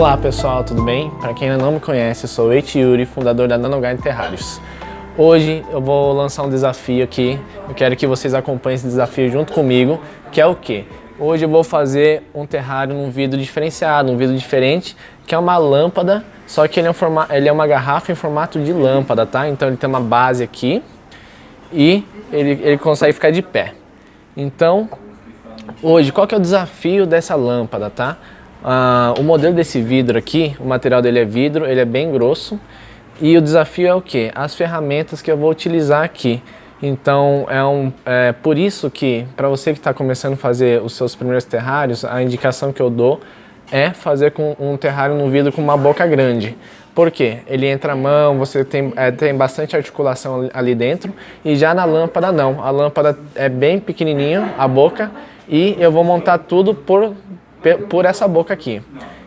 Olá pessoal, tudo bem? Para quem ainda não me conhece, eu sou o Eiichi Yuri, fundador da Nanogarden Terrários. Hoje eu vou lançar um desafio aqui, eu quero que vocês acompanhem esse desafio junto comigo, que é o quê? Hoje eu vou fazer um terrário num vidro diferenciado, um vidro diferente, que é uma lâmpada, só que ele é uma garrafa em formato de lâmpada, tá? Então ele tem uma base aqui e ele consegue ficar de pé. Então, hoje, qual que é o desafio dessa lâmpada, tá? O modelo desse vidro aqui, o material dele é vidro, ele é bem grosso. E o desafio é o quê? As ferramentas que eu vou utilizar aqui. Então, por isso que, para você que está começando a fazer os seus primeiros terrários, a indicação que eu dou é fazer com um terrário no vidro com uma boca grande. Por quê? Ele entra a mão, você tem bastante articulação ali dentro, e já na lâmpada não. A lâmpada é bem pequenininha, a boca, e eu vou montar tudo por essa boca aqui.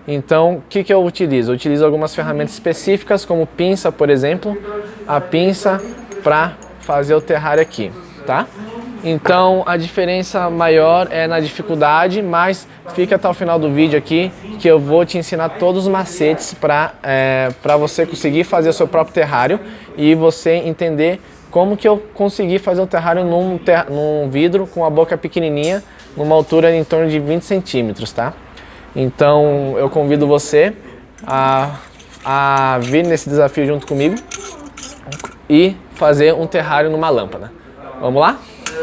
Então, o que eu utilizo? Eu utilizo algumas ferramentas específicas, como pinça, por exemplo, a pinça para fazer o terrário aqui, tá? Então, a diferença maior é na dificuldade, mas fica até o final do vídeo aqui, que eu vou te ensinar todos os macetes para você conseguir fazer o seu próprio terrário e você entender como que eu consegui fazer o terrário num vidro com a boca pequenininha, numa altura em torno de 20 centímetros, tá? Então, eu convido você a vir nesse desafio junto comigo e fazer um terrário numa lâmpada. Vamos lá?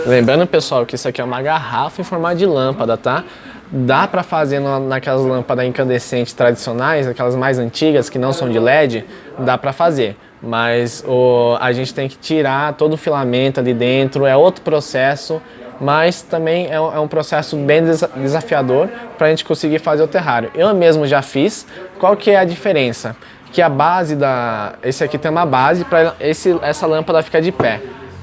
Lembrando, pessoal, que isso aqui é uma garrafa em formato de lâmpada, tá? Dá para fazer naquelas lâmpadas incandescentes tradicionais, aquelas mais antigas que não são de LED, dá para fazer. Mas a gente tem que tirar todo o filamento ali dentro, é outro processo, mas também é um processo bem desafiador para a gente conseguir fazer o terrário. Eu mesmo já fiz. Qual que é a diferença? Que a base esse aqui tem uma base para essa lâmpada ficar de pé.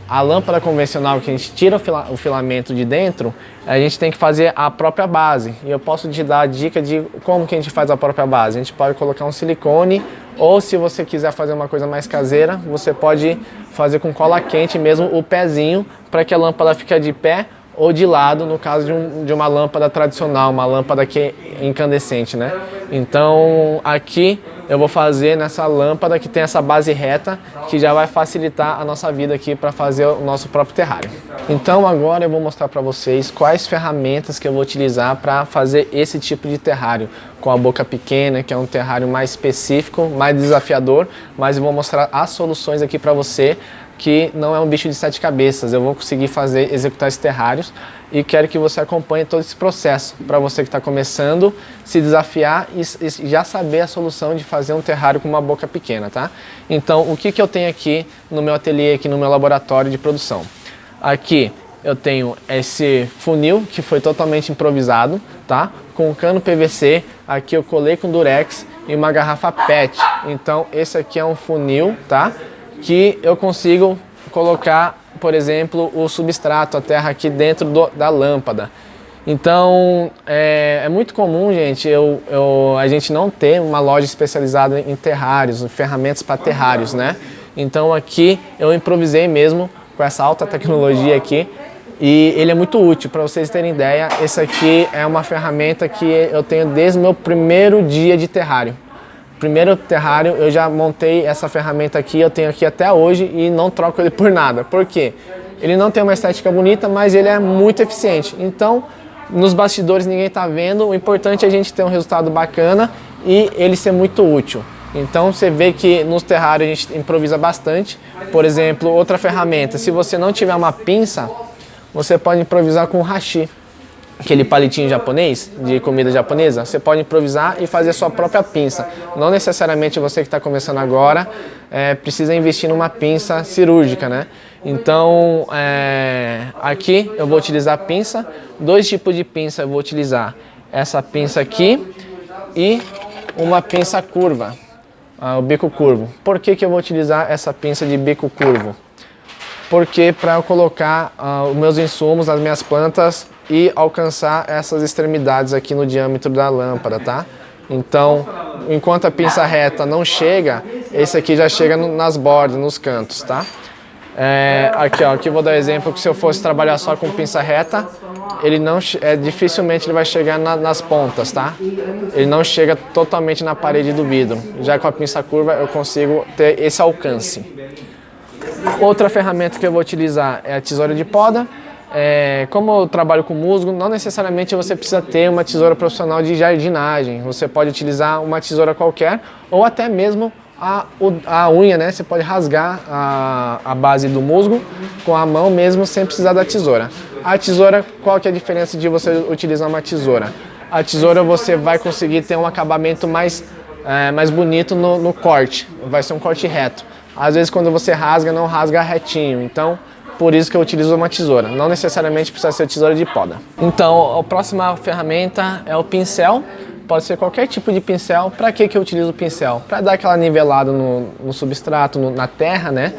A lâmpada convencional, que a gente tira o filamento de dentro, a gente tem que fazer a própria base. E eu posso te dar a dica de como que a gente faz a própria base. A gente pode colocar um silicone, ou se você quiser fazer uma coisa mais caseira, você pode fazer com cola quente mesmo o pezinho, para que a lâmpada fique de pé ou de lado, no caso de uma lâmpada tradicional, uma lâmpada que é incandescente, né? Então, aqui eu vou fazer nessa lâmpada que tem essa base reta, que já vai facilitar a nossa vida aqui para fazer o nosso próprio terrário. Então, agora eu vou mostrar para vocês quais ferramentas que eu vou utilizar para fazer esse tipo de terrário, com a boca pequena, que é um terrário mais específico, mais desafiador, mas eu vou mostrar as soluções aqui para você, que não é um bicho de 7 cabeças. Eu vou conseguir executar esses terrários e quero que você acompanhe todo esse processo, para você que está começando, se desafiar e já saber a solução de fazer um terrário com uma boca pequena, tá? Então, o que eu tenho aqui no meu ateliê, aqui no meu laboratório de produção? Aqui eu tenho esse funil que foi totalmente improvisado, tá? Com cano PVC, aqui eu colei com durex e uma garrafa PET. Então, esse aqui é um funil, tá? Que eu consigo colocar, por exemplo, o substrato, a terra aqui dentro da lâmpada. Então, é muito comum, gente, a gente não ter uma loja especializada em terrários, em ferramentas para terrários, né? Então aqui eu improvisei mesmo com essa alta tecnologia aqui e ele é muito útil. Para vocês terem ideia, esse aqui é uma ferramenta que eu tenho desde o meu primeiro dia de terrário. Primeiro terrário, eu já montei essa ferramenta aqui, eu tenho aqui até hoje e não troco ele por nada. Por quê? Ele não tem uma estética bonita, mas ele é muito eficiente. Então, nos bastidores ninguém está vendo, o importante é a gente ter um resultado bacana e ele ser muito útil. Então, você vê que nos terrários a gente improvisa bastante. Por exemplo, outra ferramenta, se você não tiver uma pinça, você pode improvisar com hashi. Aquele palitinho japonês, de comida japonesa, você pode improvisar e fazer a sua própria pinça. Não necessariamente você que está começando agora precisa investir numa pinça cirúrgica, né? Então, aqui eu vou utilizar a pinça, 2 tipos de pinça eu vou utilizar. Essa pinça aqui e uma pinça curva, o bico curvo. Por que eu vou utilizar essa pinça de bico curvo? Porque para eu colocar os meus insumos, as minhas plantas e alcançar essas extremidades aqui no diâmetro da lâmpada, tá? Então, enquanto a pinça reta não chega, esse aqui já chega nas bordas, nos cantos, tá? Aqui, ó, aqui eu vou dar um exemplo que se eu fosse trabalhar só com pinça reta, ele não, dificilmente ele vai chegar nas pontas, tá? Ele não chega totalmente na parede do vidro. Já com a pinça curva eu consigo ter esse alcance. Outra ferramenta que eu vou utilizar é a tesoura de poda. Como eu trabalho com musgo, não necessariamente você precisa ter uma tesoura profissional de jardinagem. Você pode utilizar uma tesoura qualquer ou até mesmo a unha, né? Você pode rasgar a base do musgo com a mão mesmo sem precisar da tesoura. A tesoura, qual que é a diferença de você utilizar uma tesoura? A tesoura você vai conseguir ter um acabamento mais bonito no corte, vai ser um corte reto. Às vezes quando você rasga, não rasga retinho, então por isso que eu utilizo uma tesoura, não necessariamente precisa ser tesoura de poda. Então a próxima ferramenta é o pincel. Pode ser qualquer tipo de pincel. Para que eu utilizo o pincel? Para dar aquela nivelada no substrato, na terra, né?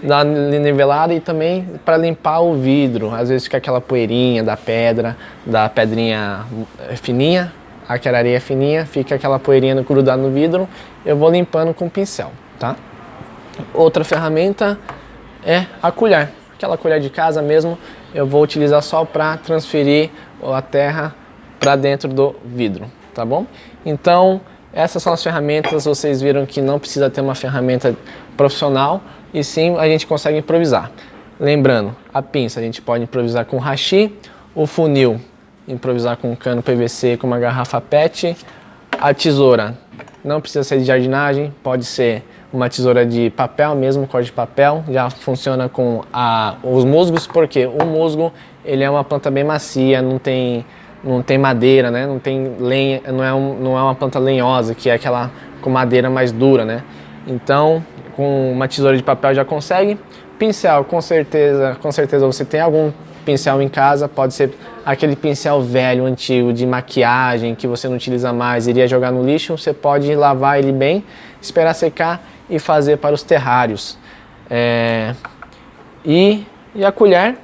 Dar nivelada e também para limpar o vidro. Às vezes fica aquela poeirinha da pedra, da pedrinha fininha, aquela areia fininha, fica aquela poeirinha grudada no vidro. Eu vou limpando com o pincel, tá? Outra ferramenta é a colher. Aquela colher de casa mesmo, eu vou utilizar só para transferir a terra para dentro do vidro. Tá bom? Então, essas são as ferramentas. Vocês viram que não precisa ter uma ferramenta profissional e sim a gente consegue improvisar. Lembrando, a pinça a gente pode improvisar com hashi, o funil improvisar com um cano PVC, com uma garrafa PET, a tesoura não precisa ser de jardinagem, pode ser uma tesoura de papel mesmo, corte de papel, já funciona com os musgos, porque o musgo ele é uma planta bem macia, não tem madeira, né? Não tem lenha, não é uma planta lenhosa, que é aquela com madeira mais dura, né? Então, com uma tesoura de papel já consegue. Pincel, com certeza você tem algum pincel em casa, pode ser aquele pincel velho, antigo, de maquiagem, que você não utiliza mais, iria jogar no lixo, você pode lavar ele bem, esperar secar e fazer para os terrários. E a colher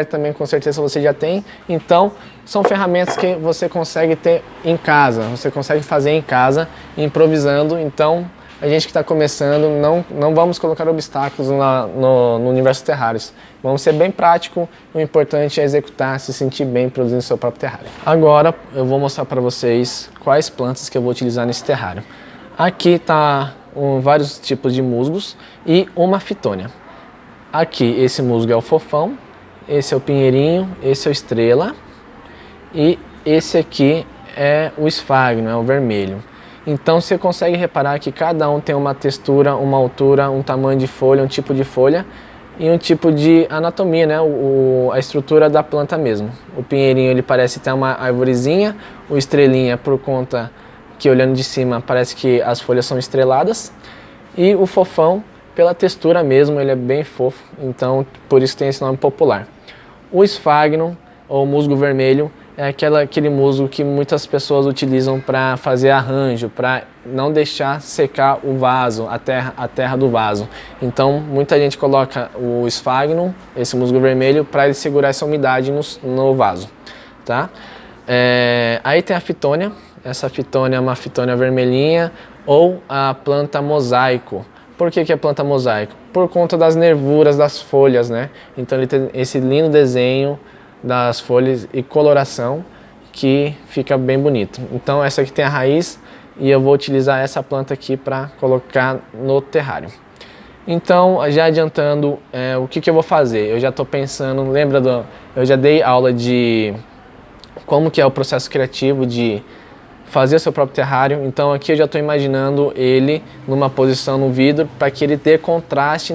também com certeza você já tem. Então são ferramentas que você consegue ter em casa, você consegue fazer em casa improvisando. Então a gente que está começando, não vamos colocar obstáculos no universo terrários, vamos ser bem prático. O importante é executar, se sentir bem produzindo seu próprio terrário. Agora eu vou mostrar para vocês quais plantas que eu vou utilizar nesse terrário. Aqui está vários tipos de musgos e uma fitônia. Aqui esse musgo é o fofão, esse é o pinheirinho, esse é o estrela e esse aqui é o esfagno, é o vermelho. Então você consegue reparar que cada um tem uma textura, uma altura, um tamanho de folha, um tipo de folha e um tipo de anatomia, né? A estrutura da planta mesmo. O pinheirinho ele parece ter uma arvorezinha, o estrelinha por conta que olhando de cima parece que as folhas são estreladas e o fofão pela textura mesmo, ele é bem fofo, então por isso tem esse nome popular. O esfagno, ou musgo vermelho, é aquele musgo que muitas pessoas utilizam para fazer arranjo, para não deixar secar o vaso, a terra do vaso. Então muita gente coloca o esfagno, esse musgo vermelho, para ele segurar essa umidade no vaso. Tá? Aí tem a fitônia, essa fitônia é uma fitônia vermelhinha, ou a planta mosaico. Por que é planta mosaico? Por conta das nervuras das folhas, né? Então ele tem esse lindo desenho das folhas e coloração que fica bem bonito. Então essa aqui tem a raiz e eu vou utilizar essa planta aqui para colocar no terrário. Então, já adiantando, o que eu vou fazer? Eu já estou pensando, eu já dei aula de como que é o processo criativo de fazer o seu próprio terrário. Então aqui eu já estou imaginando ele numa posição no vidro para que ele dê contraste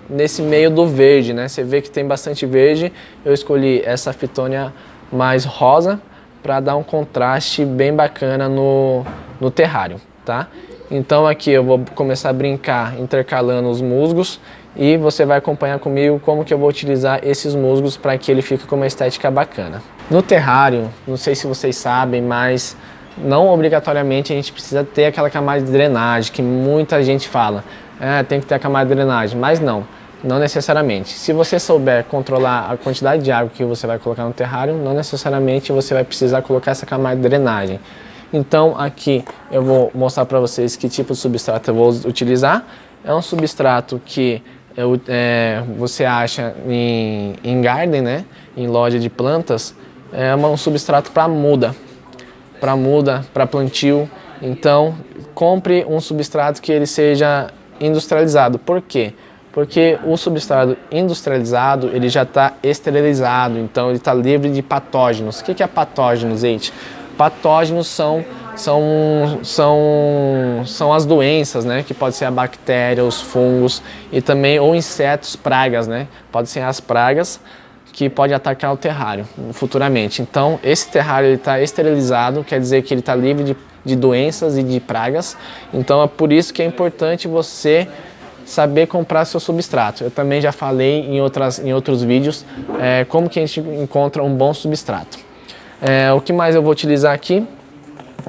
nesse meio do verde, né? Você vê que tem bastante verde, eu escolhi essa fitônia mais rosa para dar um contraste bem bacana no terrário, tá? Então aqui eu vou começar a brincar intercalando os musgos e você vai acompanhar comigo como que eu vou utilizar esses musgos para que ele fique com uma estética bacana. No terrário, não sei se vocês sabem, mas não obrigatoriamente a gente precisa ter aquela camada de drenagem que muita gente fala, tem que ter a camada de drenagem, mas não necessariamente. Se você souber controlar a quantidade de água que você vai colocar no terrário, não necessariamente você vai precisar colocar essa camada de drenagem. Então aqui eu vou mostrar para vocês que tipo de substrato eu vou utilizar. É um substrato que você acha em garden, né? Em loja de plantas, é um substrato para muda, para plantio. Então, compre um substrato que ele seja industrializado. Por quê? Porque o substrato industrializado, ele já está esterilizado, então ele está livre de patógenos. O que é patógenos, gente? Patógenos são as doenças, né? Que pode ser a bactéria, os fungos e também ou insetos, pragas, né? Pode ser as pragas que pode atacar o terrário futuramente. Então, esse terrário está esterilizado, quer dizer que ele está livre de doenças e de pragas. Então, é por isso que é importante você saber comprar seu substrato. Eu também já falei em outros vídeos como que a gente encontra um bom substrato. O que mais eu vou utilizar aqui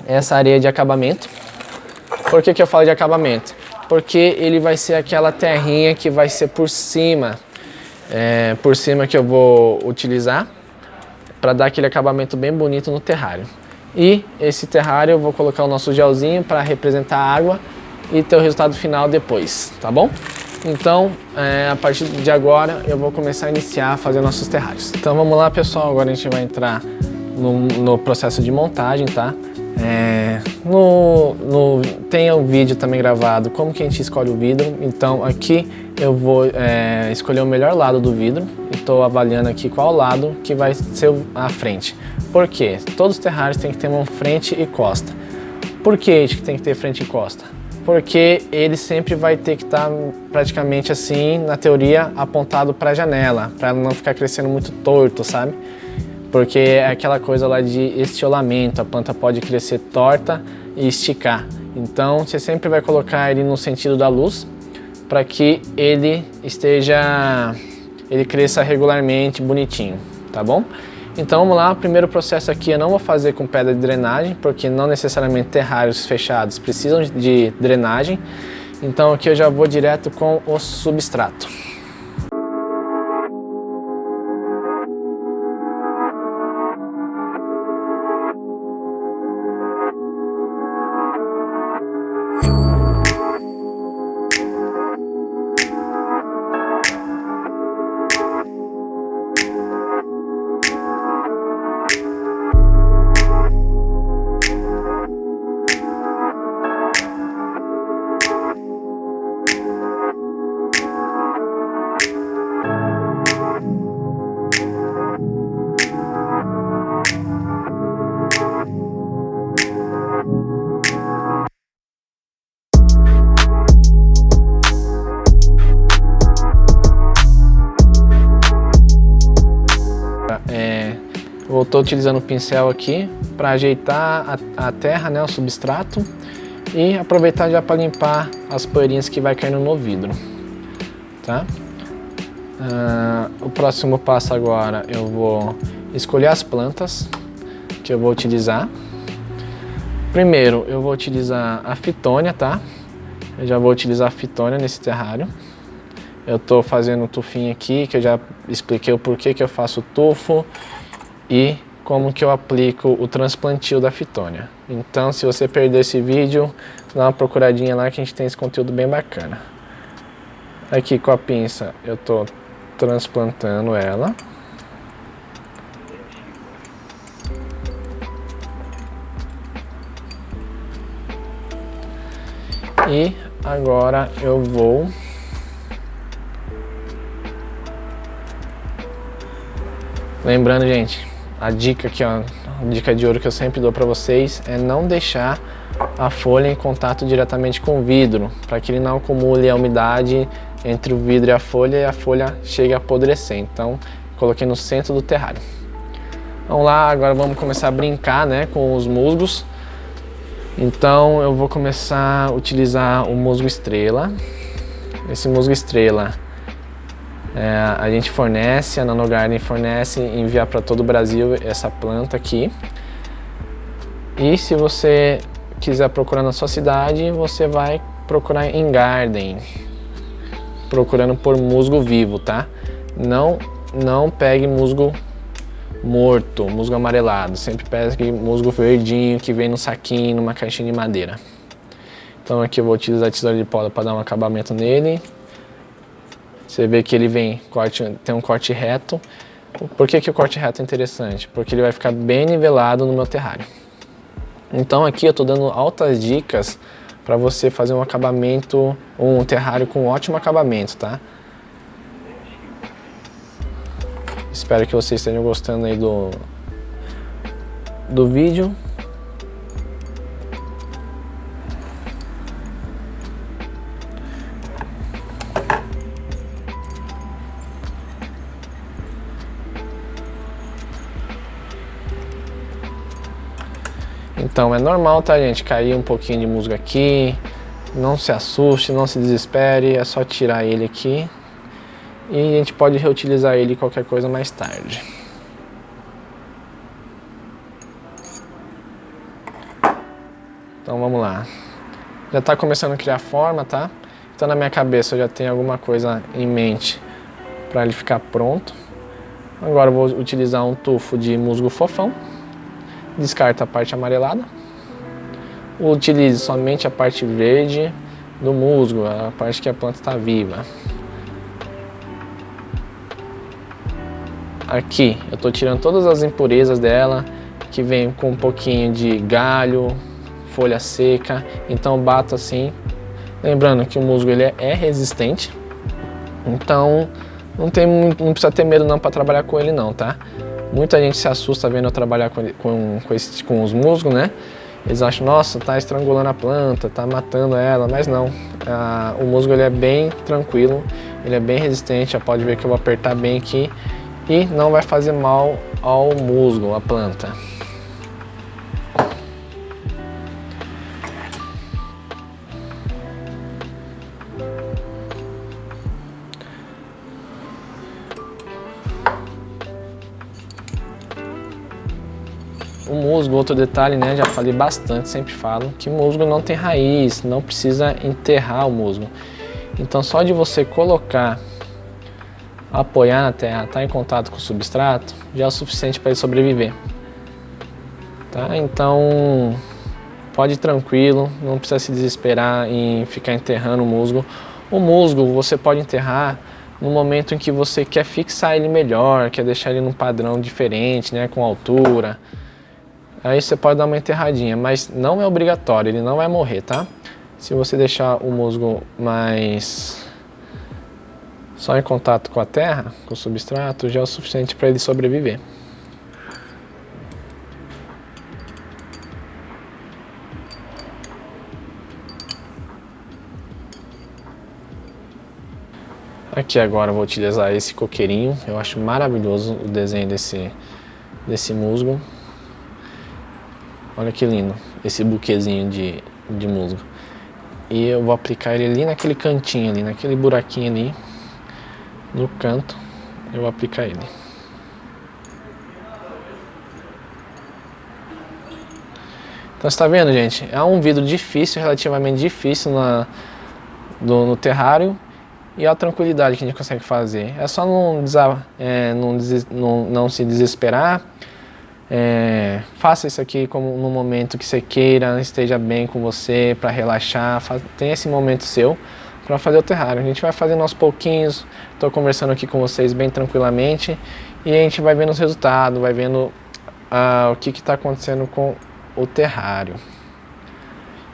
é essa areia de acabamento. Por que eu falo de acabamento? Porque ele vai ser aquela terrinha que vai ser por cima que eu vou utilizar para dar aquele acabamento bem bonito no terrário. E esse terrário eu vou colocar o nosso gelzinho para representar a água e ter o resultado final depois, tá bom? Então, a partir de agora eu vou começar a iniciar a fazer nossos terrários. Então vamos lá, pessoal, agora a gente vai entrar no processo de montagem, tá? Tem um vídeo também gravado como que a gente escolhe o vidro. Então aqui eu vou escolher o melhor lado do vidro e estou avaliando aqui qual lado que vai ser a frente. Por quê? Todos os terrários têm que ter uma frente e costa. Por que tem que ter frente e costa? Porque ele sempre vai ter que estar praticamente assim, na teoria, apontado para a janela, para não ficar crescendo muito torto, sabe? Porque é aquela coisa lá de estiolamento, a planta pode crescer torta e esticar. Então você sempre vai colocar ele no sentido da luz para que ele cresça regularmente, bonitinho, tá bom? Então vamos lá, o primeiro processo aqui eu não vou fazer com pedra de drenagem, porque não necessariamente terrários fechados precisam de drenagem. Então aqui eu já vou direto com o substrato. Eu estou utilizando o pincel aqui para ajeitar a terra, né, o substrato, e aproveitar já para limpar as poeirinhas que vai caindo no vidro, tá? O próximo passo agora eu vou escolher as plantas que eu vou utilizar. Primeiro eu vou utilizar a fitônia, tá? Eu já vou utilizar a fitônia nesse terrário. Eu estou fazendo um tufinho aqui, que eu já expliquei o porquê que eu faço o tufo e como que eu aplico o transplantio da fitônia. Então, se você perdeu esse vídeo, dá uma procuradinha lá que a gente tem esse conteúdo bem bacana. Aqui com a pinça eu estou transplantando ela. E agora eu vou lembrando, gente, a dica aqui, ó, a dica de ouro que eu sempre dou para vocês é não deixar a folha em contato diretamente com o vidro, para que ele não acumule a umidade entre o vidro e a folha chegue a apodrecer. Então, coloquei no centro do terrário. Vamos lá, agora vamos começar a brincar, né, com os musgos. Então, eu vou começar a utilizar o musgo estrela. Esse musgo estrela a gente fornece, a Nanogarden fornece e envia para todo o Brasil essa planta aqui. E se você quiser procurar na sua cidade, você vai procurar em garden, procurando por musgo vivo, tá? Não pegue musgo morto, musgo amarelado, sempre pegue musgo verdinho que vem no saquinho, numa caixinha de madeira. Então aqui eu vou utilizar a tesoura de poda para dar um acabamento nele. Você vê que ele tem um corte reto. Por que o corte reto é interessante? Porque ele vai ficar bem nivelado no meu terrário. Então aqui eu estou dando altas dicas para você fazer um acabamento, um terrário com ótimo acabamento, tá? Espero que vocês estejam gostando aí do vídeo. Então é normal, tá, gente? Cair um pouquinho de musgo aqui. Não se assuste, não se desespere. É só tirar ele aqui. E a gente pode reutilizar ele qualquer coisa mais tarde. Então vamos lá. Já tá começando a criar forma, tá? Então na minha cabeça eu já tenho alguma coisa em mente para ele ficar pronto. Agora eu vou utilizar um tufo de musgo fofão. Descarta a parte amarelada. Utilize somente a parte verde do musgo, a parte que a planta está viva. Aqui eu estou tirando todas as impurezas dela, que vem com um pouquinho de galho, folha seca. Então bato assim. Lembrando que o musgo ele é resistente, então não precisa ter medo não para trabalhar com ele não, tá? Muita gente se assusta vendo eu trabalhar com os musgos, né? Eles acham, nossa, tá estrangulando a planta, tá matando ela, mas não. O musgo ele é bem tranquilo, ele é bem resistente, já pode ver que eu vou apertar bem aqui e não vai fazer mal ao musgo, à planta. O musgo, outro detalhe, né, já falei bastante, sempre falo, que o musgo não tem raiz, não precisa enterrar o musgo. Então só de você colocar, apoiar na terra, estar em contato com o substrato, já é o suficiente para ele sobreviver. Tá? Então pode ir tranquilo, não precisa se desesperar em ficar enterrando o musgo. O musgo você pode enterrar no momento em que você quer fixar ele melhor, quer deixar ele num padrão diferente, né, com altura. Aí você pode dar uma enterradinha, mas não é obrigatório, ele não vai morrer, tá? Se você deixar o musgo mais só em contato com a terra, com o substrato, já é o suficiente para ele sobreviver. Aqui agora eu vou utilizar esse coqueirinho, eu acho maravilhoso o desenho desse musgo. Olha que lindo, esse buquezinho de musgo. E eu vou aplicar ele ali naquele cantinho ali, naquele buraquinho ali, no canto, eu vou aplicar ele. Então você tá vendo, gente? É um vidro difícil, relativamente difícil no terrário. E a tranquilidade que a gente consegue fazer. É só não se desesperar. Faça isso aqui como no momento que você queira, esteja bem com você, para relaxar. Tem esse momento seu para fazer o terrário. A gente vai fazendo aos pouquinhos. Estou conversando aqui com vocês bem tranquilamente e a gente vai vendo os resultados, vai vendo o que está acontecendo com o terrário.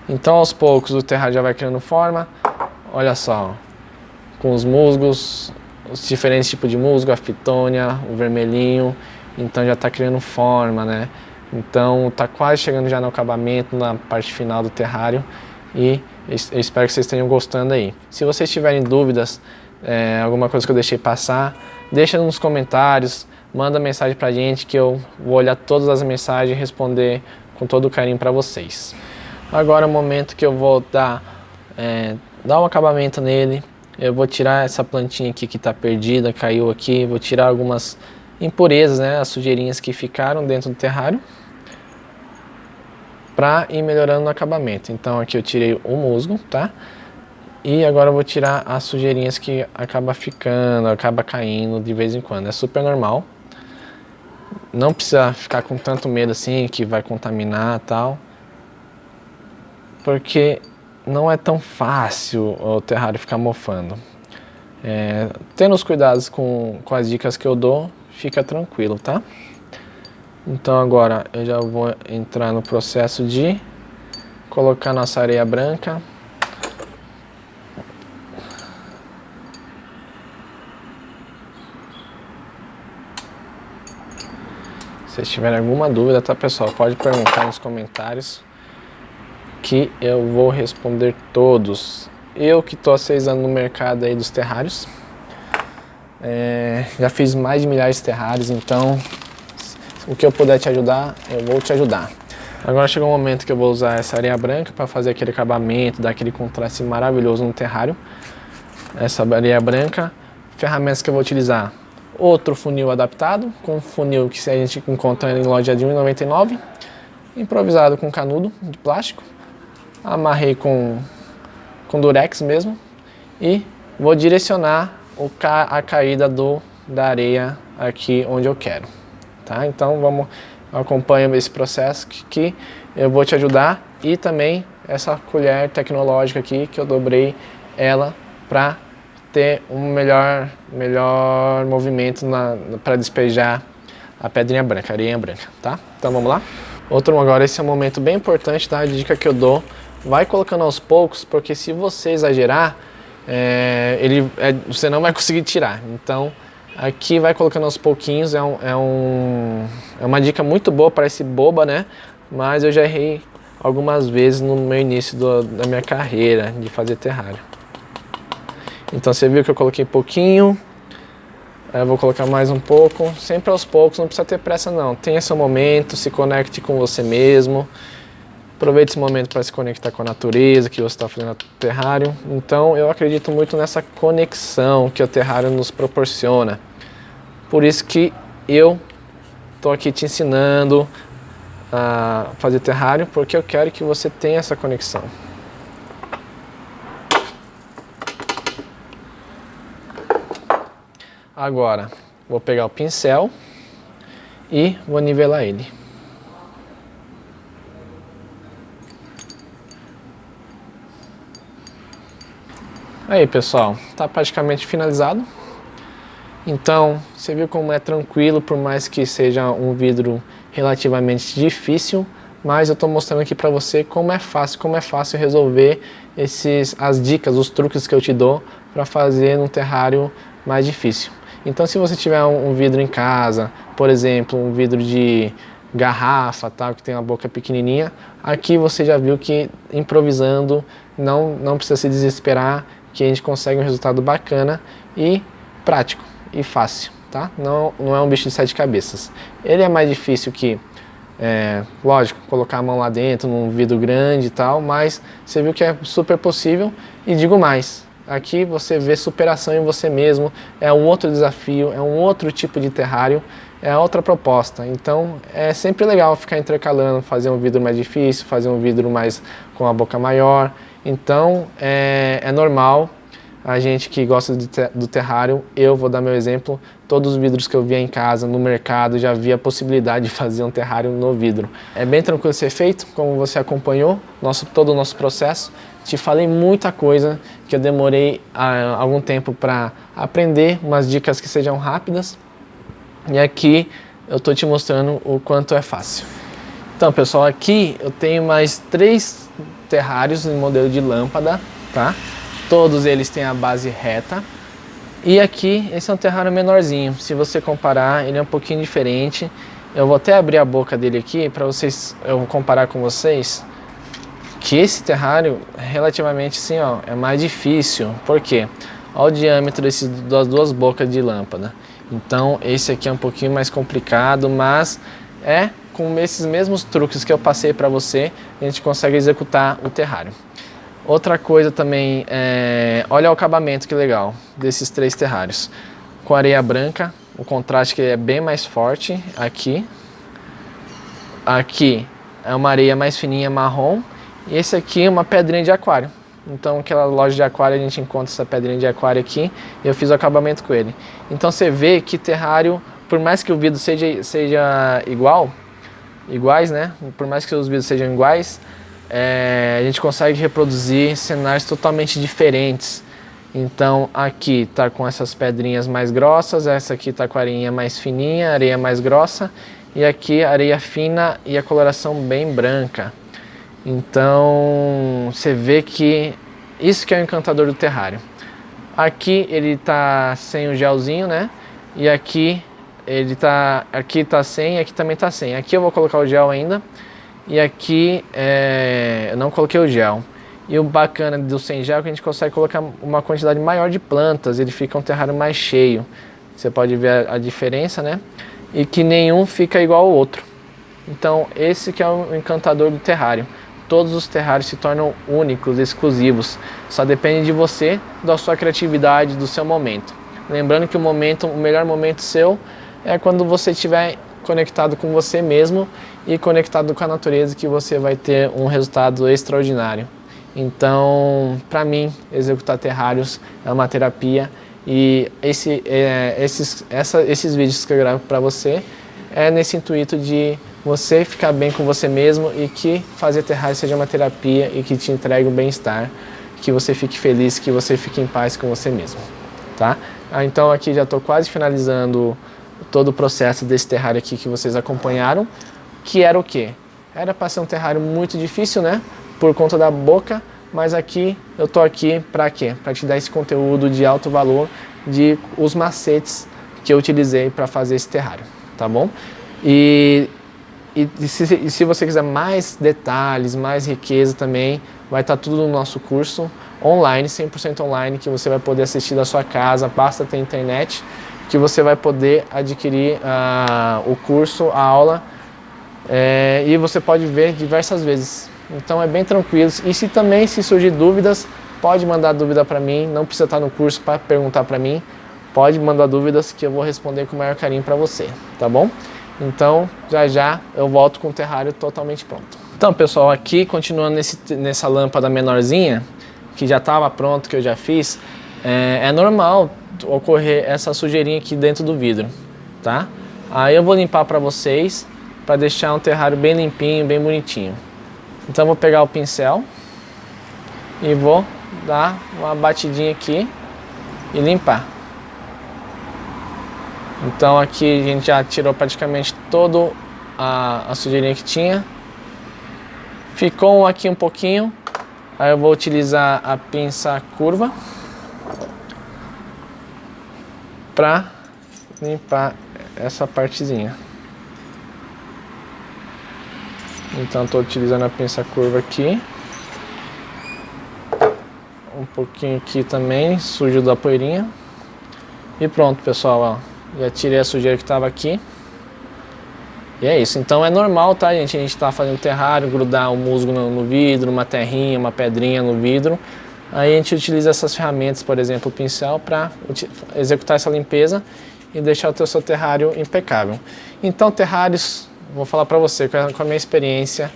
Então aos poucos o terrário já vai criando forma. Olha só, com os musgos, os diferentes tipos de musgo, a fitônia, o vermelhinho. Então já está criando forma, né? Então está quase chegando já no acabamento, na parte final do terrário. E eu espero que vocês estejam gostando aí. Se vocês tiverem dúvidas, alguma coisa que eu deixei passar, deixa nos comentários, manda mensagem pra gente que eu vou olhar todas as mensagens e responder com todo o carinho para vocês. Agora é o momento que eu vou dar um acabamento nele. Eu vou tirar essa plantinha aqui que está perdida, caiu aqui, vou tirar algumas impurezas, né, as sujeirinhas que ficaram dentro do terrário, para ir melhorando no acabamento. Então aqui eu tirei o musgo, tá? E agora eu vou tirar as sujeirinhas que acaba caindo de vez em quando. É super normal. Não precisa ficar com tanto medo assim que vai contaminar e tal, porque não é tão fácil o terrário ficar mofando. Tendo os cuidados com as dicas que eu dou, fica tranquilo, tá? Então agora eu já vou entrar no processo de colocar nossa areia branca. Se vocês tiverem alguma dúvida, tá, pessoal? Pode perguntar nos comentários que eu vou responder todos. Eu que tô há 6 anos no mercado aí dos terrários, já fiz mais de milhares de terrários, então o que eu puder te ajudar, eu vou te ajudar. Agora chegou o momento que eu vou usar essa areia branca para fazer aquele acabamento, dar aquele contraste maravilhoso no terrário. Essa areia branca, ferramentas que eu vou utilizar: outro funil adaptado, com funil que a gente encontra em loja de R$1,99, improvisado com canudo de plástico, amarrei com durex mesmo e vou direcionar a caída da areia aqui onde eu quero, tá? Então acompanha esse processo que eu vou te ajudar, e também essa colher tecnológica aqui que eu dobrei ela para ter um melhor movimento para despejar a pedrinha branca, a areinha branca, tá? Então vamos lá? Agora esse é um momento bem importante, tá? A dica que eu dou: vai colocando aos poucos, porque se você exagerar, você não vai conseguir tirar. Então aqui vai colocando aos pouquinhos, é uma dica muito boa, parece boba, né? Mas eu já errei algumas vezes no meu início da minha carreira de fazer terrário. Então você viu que eu coloquei pouquinho, eu vou colocar mais um pouco, sempre aos poucos, não precisa ter pressa não. Tenha seu momento, se conecte com você mesmo. Aproveite esse momento para se conectar com a natureza que você está fazendo no terrário. Então eu acredito muito nessa conexão que o terrário nos proporciona. Por isso que eu estou aqui te ensinando a fazer terrário, porque eu quero que você tenha essa conexão. Agora vou pegar o pincel e vou nivelar ele. Aí, pessoal, tá praticamente finalizado. Então, você viu como é tranquilo, por mais que seja um vidro relativamente difícil, mas eu tô mostrando aqui pra você como é fácil resolver as dicas, os truques que eu te dou para fazer num terrário mais difícil. Então, se você tiver um vidro em casa, por exemplo, um vidro de garrafa, tal, que tem uma boca pequenininha, aqui você já viu que improvisando, não precisa se desesperar, que a gente consegue um resultado bacana e prático e fácil, tá? Não é um bicho de 7 cabeças. Ele é mais difícil que, lógico, colocar a mão lá dentro num vidro grande e tal, mas você viu que é super possível. E digo mais, aqui você vê superação em você mesmo, é um outro desafio, é um outro tipo de terrário, é outra proposta. Então é sempre legal ficar intercalando, fazer um vidro mais difícil, fazer um vidro mais com a boca maior. Então é normal, a gente que gosta do terrário, eu vou dar meu exemplo, todos os vidros que eu via em casa, no mercado, já vi a possibilidade de fazer um terrário no vidro. É bem tranquilo ser feito, como você acompanhou todo o nosso processo. Te falei muita coisa que eu demorei algum tempo para aprender, umas dicas que sejam rápidas. E aqui eu estou te mostrando o quanto é fácil. Então, pessoal, aqui eu tenho mais 3 terrários em modelo de lâmpada, tá? Todos eles têm a base reta. E aqui, esse é um terrário menorzinho. Se você comparar, ele é um pouquinho diferente. Eu vou até abrir a boca dele aqui para eu vou comparar com vocês. Que esse terrário, relativamente assim, ó, é mais difícil. Por quê? Olha o diâmetro das 2 bocas de lâmpada. Então, esse aqui é um pouquinho mais complicado, mas com esses mesmos truques que eu passei para você, a gente consegue executar o terrário. Outra coisa também, olha o acabamento que legal desses 3 terrários. Com areia branca, o contraste que é bem mais forte aqui. Aqui é uma areia mais fininha, marrom. E esse aqui é uma pedrinha de aquário. Então, aquela loja de aquário, a gente encontra essa pedrinha de aquário aqui e eu fiz o acabamento com ele. Então, você vê que terrário, por mais que o vidro seja iguais, né? Por mais que os vidros sejam iguais, a gente consegue reproduzir cenários totalmente diferentes. Então aqui tá com essas pedrinhas mais grossas, essa aqui tá com a areinha mais fininha, areia mais grossa, e aqui areia fina e a coloração bem branca. Então você vê que isso que é o encantador do terrário. Aqui ele tá sem o gelzinho, né? E aqui aqui tá sem, aqui também tá sem. Aqui eu vou colocar o gel ainda. E aqui eu não coloquei o gel. E o bacana do sem gel é que a gente consegue colocar uma quantidade maior de plantas. Ele fica um terrário mais cheio. Você pode ver a diferença, né? E que nenhum fica igual ao outro. Então esse que é o encantador do terrário. Todos os terrários se tornam únicos, exclusivos. Só depende de você, da sua criatividade, do seu momento. Lembrando que o melhor momento seu é quando você estiver conectado com você mesmo e conectado com a natureza, que você vai ter um resultado extraordinário. Então, para mim, executar terrários é uma terapia, e esses vídeos que eu gravo para você é nesse intuito de você ficar bem com você mesmo, e que fazer terrário seja uma terapia e que te entregue o bem-estar, que você fique feliz, que você fique em paz com você mesmo, tá? Então aqui já estou quase finalizando todo o processo desse terrário aqui que vocês acompanharam, que era o quê? Era para ser um terrário muito difícil, né? Por conta da boca, mas aqui eu tô aqui para quê? Para te dar esse conteúdo de alto valor, de os macetes que eu utilizei para fazer esse terrário, tá bom? E se você quiser mais detalhes, mais riqueza também, vai estar tudo no nosso curso online, 100% online, que você vai poder assistir da sua casa, basta ter internet, que você vai poder adquirir o curso, a aula, e você pode ver diversas vezes. Então é bem tranquilo. E se surgir dúvidas, pode mandar dúvida para mim, não precisa estar no curso para perguntar para mim, pode mandar dúvidas que eu vou responder com o maior carinho para você, tá bom? Então, já eu volto com o terrário totalmente pronto. Então, pessoal, aqui, continuando nessa lâmpada menorzinha, que já estava pronto, que eu já fiz, é normal ocorrer essa sujeirinha aqui dentro do vidro, tá? Aí eu vou limpar para vocês, para deixar um terrário bem limpinho, bem bonitinho. Então, eu vou pegar o pincel e vou dar uma batidinha aqui e limpar. Então aqui a gente já tirou praticamente toda a sujeirinha que tinha. Ficou aqui um pouquinho. Aí eu vou utilizar a pinça curva para limpar essa partezinha. Então estou utilizando a pinça curva aqui. Um pouquinho aqui também, sujo da poeirinha. E pronto, pessoal, ó. Já tirei a sujeira que estava aqui. E é isso. Então é normal, tá, gente? A gente tá fazendo terrário, grudar um musgo no vidro, uma terrinha, uma pedrinha no vidro. Aí a gente utiliza essas ferramentas, por exemplo, o pincel, para executar essa limpeza e deixar o seu terrário impecável. Então terrários, vou falar para você, com a minha experiência,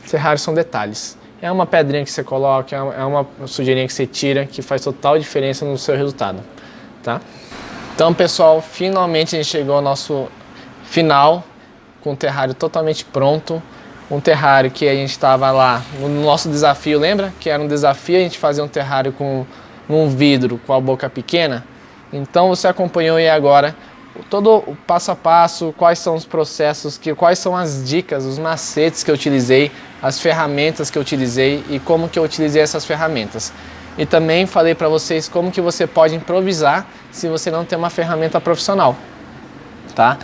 terrários são detalhes. É uma pedrinha que você coloca, é uma sujeirinha que você tira, que faz total diferença no seu resultado, tá? Então, pessoal, finalmente a gente chegou ao nosso final, com o terrário totalmente pronto. Um terrário que a gente estava lá no nosso desafio, lembra? Que era um desafio a gente fazer um terrário num vidro com a boca pequena. Então você acompanhou aí agora todo o passo a passo, quais são os processos, quais são as dicas, os macetes que eu utilizei, as ferramentas que eu utilizei e como que eu utilizei essas ferramentas. E também falei para vocês como que você pode improvisar se você não tem uma ferramenta profissional, tá?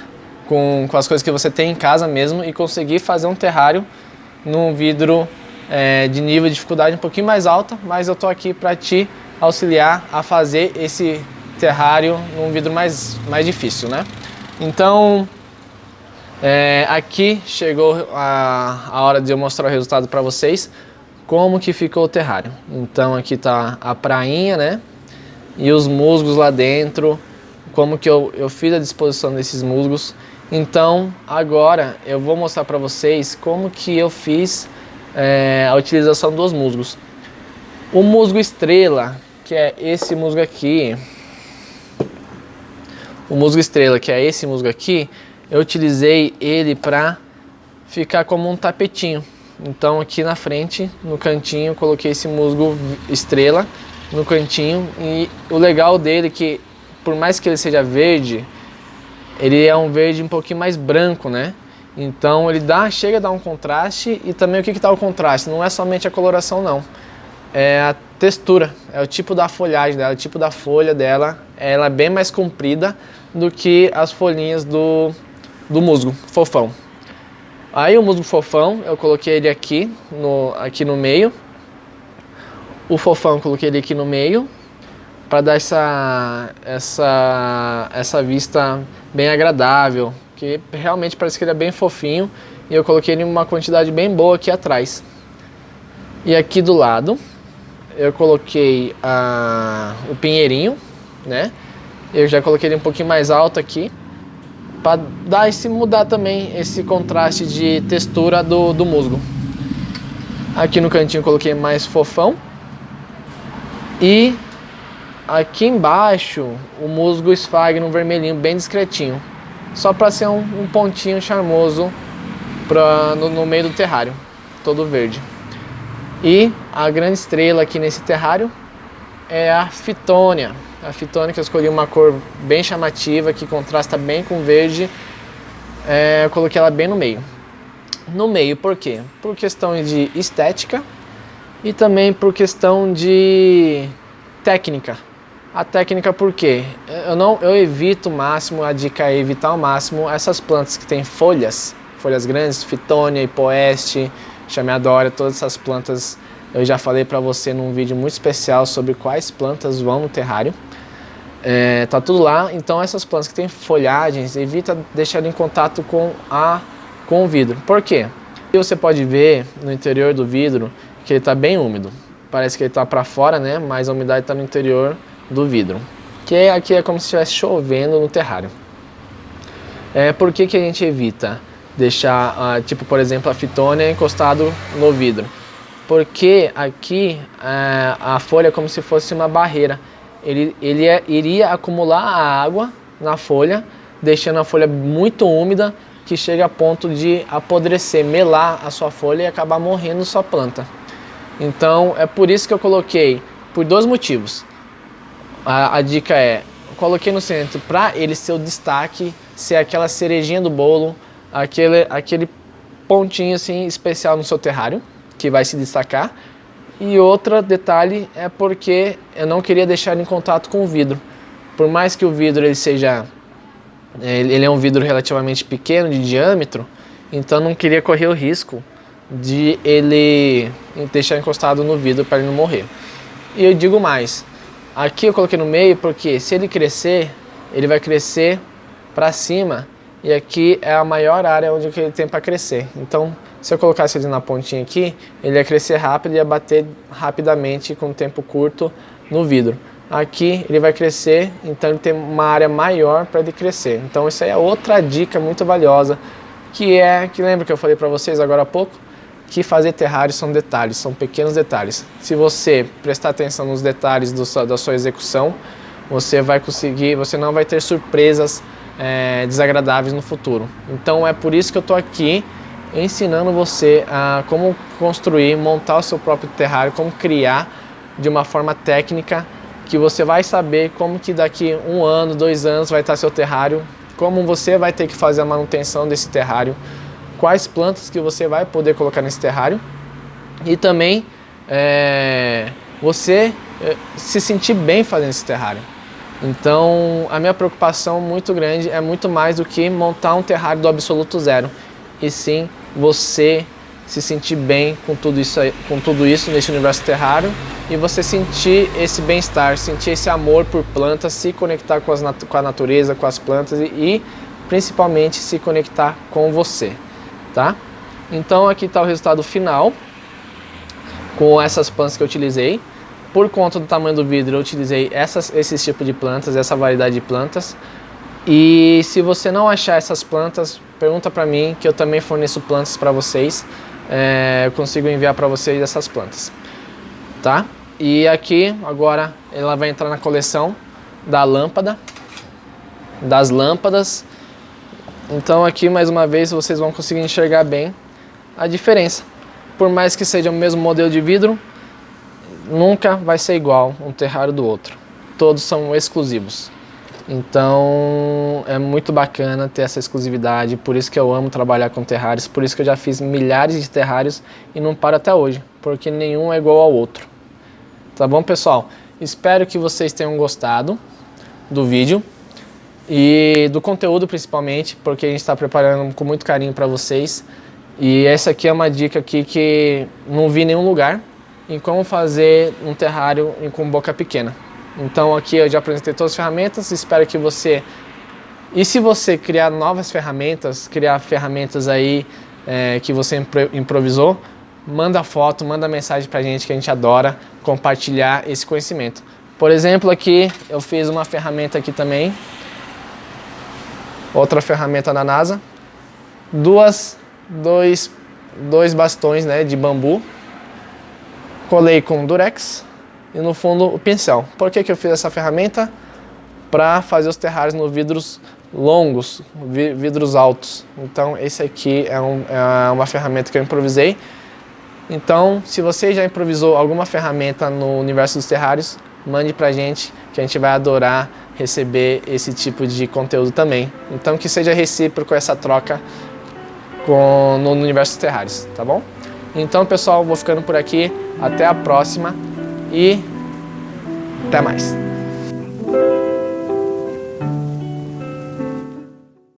Com as coisas que você tem em casa mesmo, e conseguir fazer um terrário num vidro de nível de dificuldade um pouquinho mais alta, mas eu tô aqui para te auxiliar a fazer esse terrário num vidro mais difícil, né? Então, aqui chegou a hora de eu mostrar o resultado para vocês. Como que ficou o terrário. Então aqui tá a prainha, né? E os musgos lá dentro. Como que eu fiz a disposição desses musgos. Então agora eu vou mostrar para vocês como que eu fiz a utilização dos musgos. O musgo estrela, que é esse musgo aqui. O musgo estrela, que é esse musgo aqui, eu utilizei ele para ficar como um tapetinho. Então aqui na frente, no cantinho, coloquei esse musgo estrela, no cantinho. E o legal dele é que, por mais que ele seja verde, ele é um verde um pouquinho mais branco, né? Então ele chega a dar um contraste. E também o que dá o contraste? Não é somente a coloração, não. É a textura, é o tipo da folhagem dela, o tipo da folha dela. Ela é bem mais comprida do que as folhinhas do musgo fofão. Aí o musgo fofão, eu coloquei ele aqui no meio. O fofão eu coloquei ele aqui no meio para dar essa vista bem agradável, que realmente parece que ele é bem fofinho. E eu coloquei ele em uma quantidade bem boa aqui atrás. E aqui do lado eu coloquei o pinheirinho, né? Eu já coloquei ele um pouquinho mais alto aqui, para mudar também esse contraste de textura do musgo. Aqui no cantinho eu coloquei mais fofão. E aqui embaixo o musgo esfagno vermelhinho, bem discretinho. Só para ser um pontinho charmoso no meio do terrário, todo verde. E a grande estrela aqui nesse terrário é a fitônia. A fitônia, que eu escolhi uma cor bem chamativa, que contrasta bem com o verde. Eu coloquei ela bem no meio. No meio por quê? Por questão de estética e também por questão de técnica. A técnica por quê? Eu evito o máximo, a dica é evitar ao máximo essas plantas que têm folhas grandes, fitônia, hipoeste, chameadória, todas essas plantas eu já falei para você num vídeo muito especial sobre quais plantas vão no terrário. Tá tudo lá. Então essas plantas que têm folhagens, evita deixar em contato com o vidro. Por quê? Você pode ver no interior do vidro que ele está bem úmido. Parece que ele está para fora, né? Mas a umidade está no interior do vidro. Que aqui é como se estivesse chovendo no terrário. Por que a gente evita deixar, tipo, por exemplo, a fitônia encostado no vidro? Porque aqui a folha é como se fosse uma barreira. Ele iria acumular a água na folha, deixando a folha muito úmida, que chega a ponto de apodrecer, melar a sua folha e acabar morrendo sua planta. Então é por isso que eu coloquei, por dois motivos. A dica coloquei no centro para ele ser o destaque, ser aquela cerejinha do bolo, aquele pontinho assim especial no seu terrário, que vai se destacar. E outro detalhe é porque eu não queria deixar ele em contato com o vidro. Por mais que o vidro ele é um vidro relativamente pequeno de diâmetro, então não queria correr o risco de ele deixar encostado no vidro para ele não morrer. E eu digo mais, aqui eu coloquei no meio porque se ele crescer, ele vai crescer para cima e aqui é a maior área onde ele tem para crescer. Então, se eu colocasse ele na pontinha aqui, ele ia crescer rápido e ia bater rapidamente com um tempo curto no vidro. Aqui ele vai crescer, então ele tem uma área maior para ele crescer. Então isso aí é outra dica muito valiosa, que lembra que eu falei para vocês agora há pouco, que fazer terrário são detalhes, são pequenos detalhes. Se você prestar atenção nos detalhes da sua execução, você não vai ter surpresas desagradáveis no futuro. Então é por isso que eu estou aqui ensinando você a como construir, montar o seu próprio terrário, como criar de uma forma técnica, que você vai saber como que daqui 1 ano, 2 anos vai estar seu terrário, como você vai ter que fazer a manutenção desse terrário, quais plantas que você vai poder colocar nesse terrário e também você se sentir bem fazendo esse terrário. Então a minha preocupação muito grande é muito mais do que montar um terrário do absoluto zero, e sim você se sentir bem com tudo isso nesse universo terrário e você sentir esse bem-estar, sentir esse amor por plantas, se conectar com a natureza, com as plantas e principalmente se conectar com você, tá? Então aqui está o resultado final com essas plantas que eu utilizei. Por conta do tamanho do vidro eu utilizei esses tipos de plantas, essa variedade de plantas. E se você não achar essas plantas, pergunta para mim que eu também forneço plantas para vocês. Eu consigo enviar para vocês essas plantas, tá? E aqui agora ela vai entrar na coleção das lâmpadas. Então aqui mais uma vez vocês vão conseguir enxergar bem a diferença. Por mais que seja o mesmo modelo de vidro, nunca vai ser igual um terrário do outro. Todos são exclusivos. Então é muito bacana ter essa exclusividade, por isso que eu amo trabalhar com terrários, por isso que eu já fiz milhares de terrários e não paro até hoje, porque nenhum é igual ao outro. Tá bom, pessoal? Espero que vocês tenham gostado do vídeo e do conteúdo principalmente, porque a gente está preparando com muito carinho para vocês. E essa aqui é uma dica aqui que não vi em nenhum lugar, em como fazer um terrário com boca pequena. Então aqui eu já apresentei todas as ferramentas, espero que você... E se você criar novas ferramentas, criar ferramentas aí que você improvisou, manda foto, manda mensagem pra gente, que a gente adora compartilhar esse conhecimento. Por exemplo, aqui eu fiz uma ferramenta aqui também, outra ferramenta da NASA, dois bastões, né, de bambu, colei com durex e no fundo o pincel. Por que eu fiz essa ferramenta? Para fazer os terrários no vidros longos, vidros altos. Então esse aqui é uma ferramenta que eu improvisei. Então, se você já improvisou alguma ferramenta no universo dos terrários, mande pra gente, que a gente vai adorar receber esse tipo de conteúdo também. Então que seja recíproco essa troca no universo dos terrários, tá bom? Então, pessoal, vou ficando por aqui. Até a próxima e até mais.